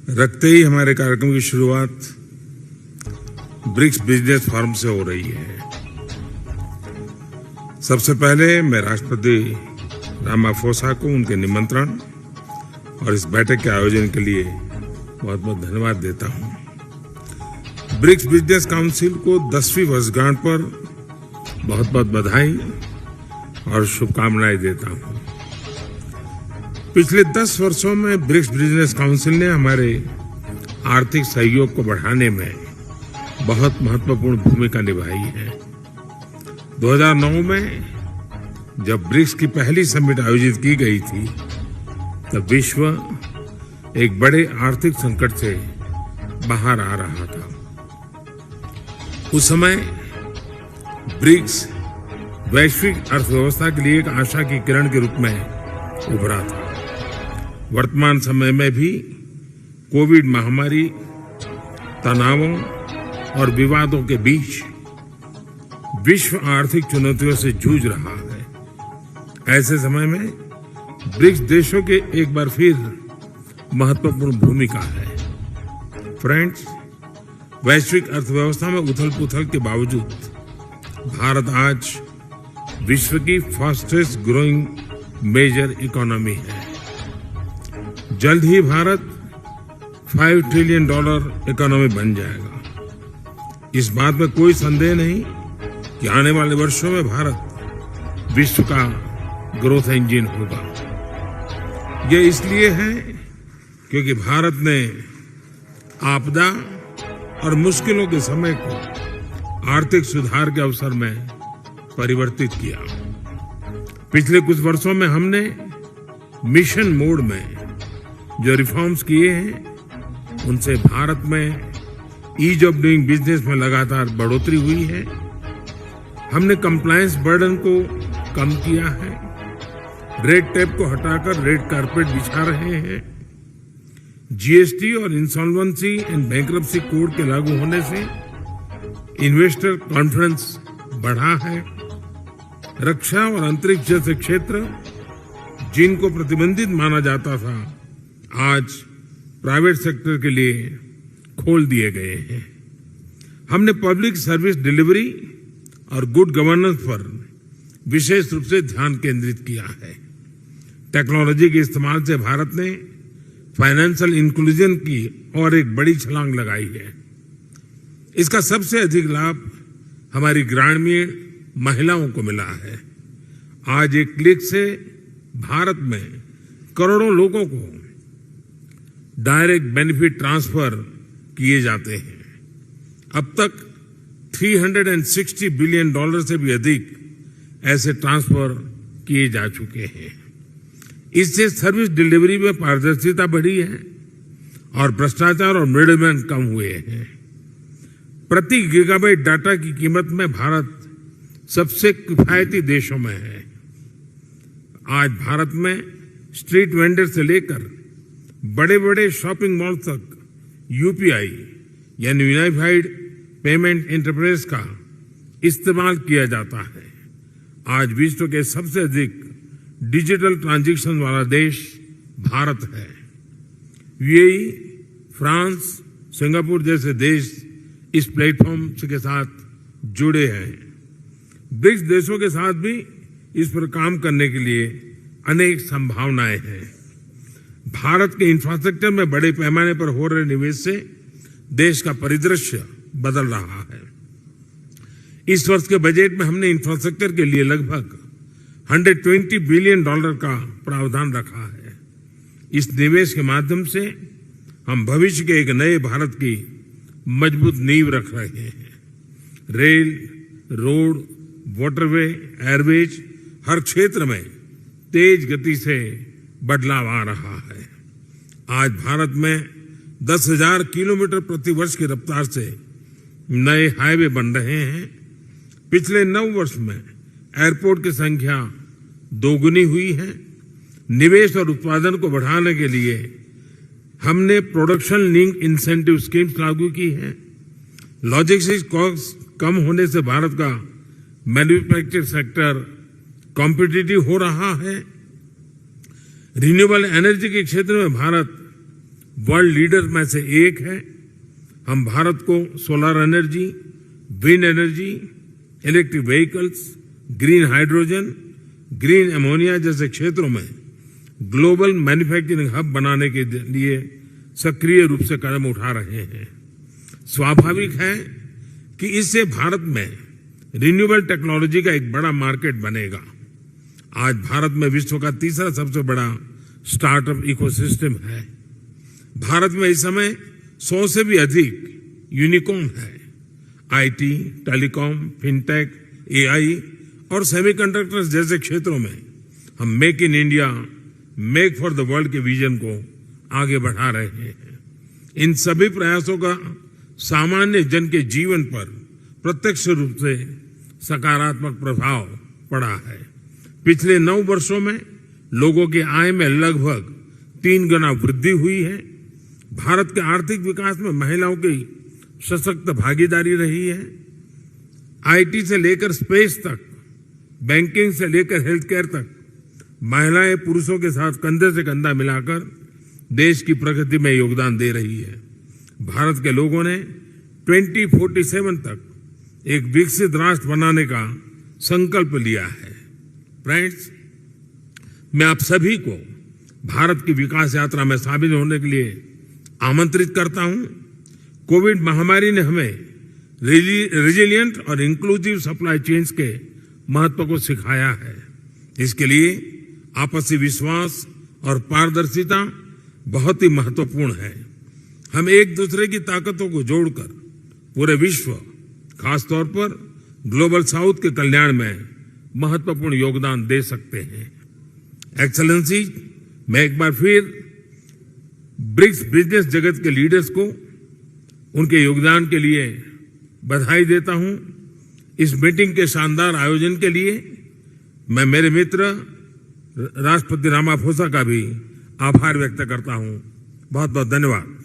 रखते ही हमारे कार्यक्रम की शुरुआत ब्रिक्स बिजनेस फोरम से हो रही है। सबसे पहले मैं राष्ट्रपति रामाफोसा को उनके निमंत्रण और इस बैठक के आयोजन के लिए बहुत बहुत धन्यवाद देता हूं। ब्रिक्स बिजनेस काउंसिल को 10वीं वर्षगांठ पर बहुत बहुत बधाई और शुभकामनाएं देता हूं। पिछले 10 वर्षों में ब्रिक्स बिजनेस काउंसिल ने हमारे आर्थिक सहयोग को बढ़ाने में बहुत महत्वपूर्ण भूमिका निभाई है। 2009 में जब ब्रिक्स की पहली समिट आयोजित की गई थी, तब विश्व एक बड़े आर्थिक संकट से बाहर आ रहा था। उस समय ब्रिक्स वैश्विक अर्थव्यवस्था के लिए एक आशा की किरण के रूप में उभरा था। वर्तमान समय में भी कोविड महामारी, तनावों और विवादों के बीच विश्व आर्थिक चुनौतियों से जूझ रहा है। ऐसे समय में ब्रिक्स देशों के एक बार फिर महत्वपूर्ण भूमिका है। फ्रेंड्स, वैश्विक अर्थव्यवस्था में उथल-पुथल के बावजूद भारत आज विश्व की फास्टेस्ट ग्रोइंग मेजर इकोनॉमी है। जल्द ही भारत $5 ट्रिलियन इकोनॉमी बन जाएगा। इस बात में कोई संदेह नहीं कि आने वाले वर्षों में भारत विश्व का ग्रोथ इंजन होगा। ये इसलिए है क्योंकि भारत ने आपदा और मुश्किलों के समय को आर्थिक सुधार के अवसर में परिवर्तित किया। पिछले कुछ वर्षों में हमने मिशन मोड में जो रिफॉर्म्स किए हैं, उनसे भारत में ईज ऑफ डूइंग बिजनेस में लगातार बढ़ोतरी हुई है। हमने कंप्लायंस बर्डन को कम किया है, रेड टेप को हटाकर रेड कारपेट बिछा रहे हैं। जीएसटी और इंसॉल्वेंसी एंड बैंक्रप्सी कोड के लागू होने से इन्वेस्टर कॉन्फिडेंस बढ़ा है। रक्षा और अंतरिक्ष जैसे क्षेत्र जिनको प्रतिबंधित माना जाता था, आज प्राइवेट सेक्टर के लिए खोल दिए गए हैं। हमने पब्लिक सर्विस डिलीवरी और गुड गवर्नेंस पर विशेष रूप से ध्यान केंद्रित किया है। टेक्नोलॉजी के इस्तेमाल से भारत ने फाइनेंशियल इंक्लूजन की और एक बड़ी छलांग लगाई है। इसका सबसे अधिक लाभ हमारी ग्रामीण महिलाओं को मिला है। आज एक क्लिक से भारत में करोड़ों लोगों को डायरेक्ट बेनिफिट ट्रांसफर किए जाते हैं। अब तक $360 बिलियन से भी अधिक ऐसे ट्रांसफर किए जा चुके हैं। इससे सर्विस डिलीवरी में पारदर्शिता बढ़ी है और भ्रष्टाचार और मिडलमैन कम हुए हैं। प्रति गीगाबाइट डाटा की कीमत में भारत सबसे किफायती देशों में है। आज भारत में स्ट्रीट वेंडर से लेकर बड़े बड़े शॉपिंग मॉल तक यूपीआई यानी यूनिफाइड पेमेंट इंटरफेस का इस्तेमाल किया जाता है। आज विश्व के सबसे अधिक डिजिटल ट्रांजैक्शन वाला देश भारत है। यूएई, फ्रांस, सिंगापुर जैसे देश इस प्लेटफॉर्म के साथ जुड़े हैं। ब्रिक्स देशों के साथ भी इस पर काम करने के लिए अनेक संभावनाएं हैं। भारत के इंफ्रास्ट्रक्चर में बड़े पैमाने पर हो रहे निवेश से देश का परिदृश्य बदल रहा है। इस वर्ष के बजट में हमने इंफ्रास्ट्रक्चर के लिए लगभग $120 बिलियन का प्रावधान रखा है। इस निवेश के माध्यम से हम भविष्य के एक नए भारत की मजबूत नींव रख रहे हैं। रेल, रोड, वाटरवे, एयरवेज हर क्षेत्र में तेज गति से बदलाव आ रहा है। आज भारत में 10,000 किलोमीटर प्रति वर्ष की रफ्तार से नए हाईवे बन रहे हैं। पिछले 9 वर्ष में एयरपोर्ट की संख्या दोगुनी हुई है। निवेश और उत्पादन को बढ़ाने के लिए हमने प्रोडक्शन लिंक इंसेंटिव स्कीम्स लागू की है। लॉजिस्टिक्स कॉस्ट कम होने से भारत का मैन्युफैक्चरिंग सेक्टर कॉम्पिटिटिव हो रहा है। रिन्यूएबल एनर्जी के क्षेत्र में भारत वर्ल्ड लीडर में से एक है। हम भारत को solar energy, wind energy, electric vehicles, green hydrogen, green ammonia जैसे क्षेत्रों में ग्लोबल मैन्युफैक्चरिंग हब बनाने के लिए सक्रिय रूप से कदम उठा रहे हैं। स्वाभाविक है कि इससे भारत में रिन्यूएबल टेक्नोलॉजी का एक बड़ा मार्केट बनेगा। आज भारत में विश्व का तीसरा सबसे बड़ा स्टार्टअप इकोसिस्टम है। भारत में इस समय 100 से भी अधिक यूनिकॉर्न है। आईटी, टेलीकॉम, फिनटेक, एआई और सेमीकंडक्टर्स जैसे क्षेत्रों में हम make in India, make for the world के विजन को आगे बढ़ा रहे हैं। इन सभी प्रयासों का सामान्य जन के जीवन पर प्रत्यक्ष रूप से सकारात्मक प्रभाव पड़ा है। पिछले 9 वर्षों में लोगों की आय में लगभग 3 गुना वृद्धि हुई है। भारत के आर्थिक विकास में महिलाओं की सशक्त भागीदारी रही है। आईटी से लेकर स्पेस तक, बैंकिंग से लेकर हेल्थ केयर तक महिलाएं पुरुषों के साथ कंधे से कंधा मिलाकर देश की प्रगति में योगदान दे रही है। भारत के लोगों ने 2047 तक एक विकसित राष्ट्र बनाने का संकल्प लिया है। फ्रेंड्स, मैं आप सभी को भारत की विकास यात्रा में शामिल होने के लिए आमंत्रित करता हूं। कोविड महामारी ने हमें रेजिलिएंट और इंक्लूसिव सप्लाई चेन्स के महत्व को सिखाया है। इसके लिए आपसी विश्वास और पारदर्शिता बहुत ही महत्वपूर्ण है। हम एक दूसरे की ताकतों को जोड़कर पूरे विश्व, खासतौर पर ग्लोबल साउथ के कल्याण में महत्वपूर्ण योगदान दे सकते हैं। एक्सेलेंसी, मैं एक बार फिर ब्रिक्स बिजनेस जगत के लीडर्स को उनके योगदान के लिए बधाई देता हूं। इस मीटिंग के शानदार आयोजन के लिए मैं मेरे मित्र राष्ट्रपति रामाफोसा का भी आभार व्यक्त करता हूं। बहुत बहुत धन्यवाद।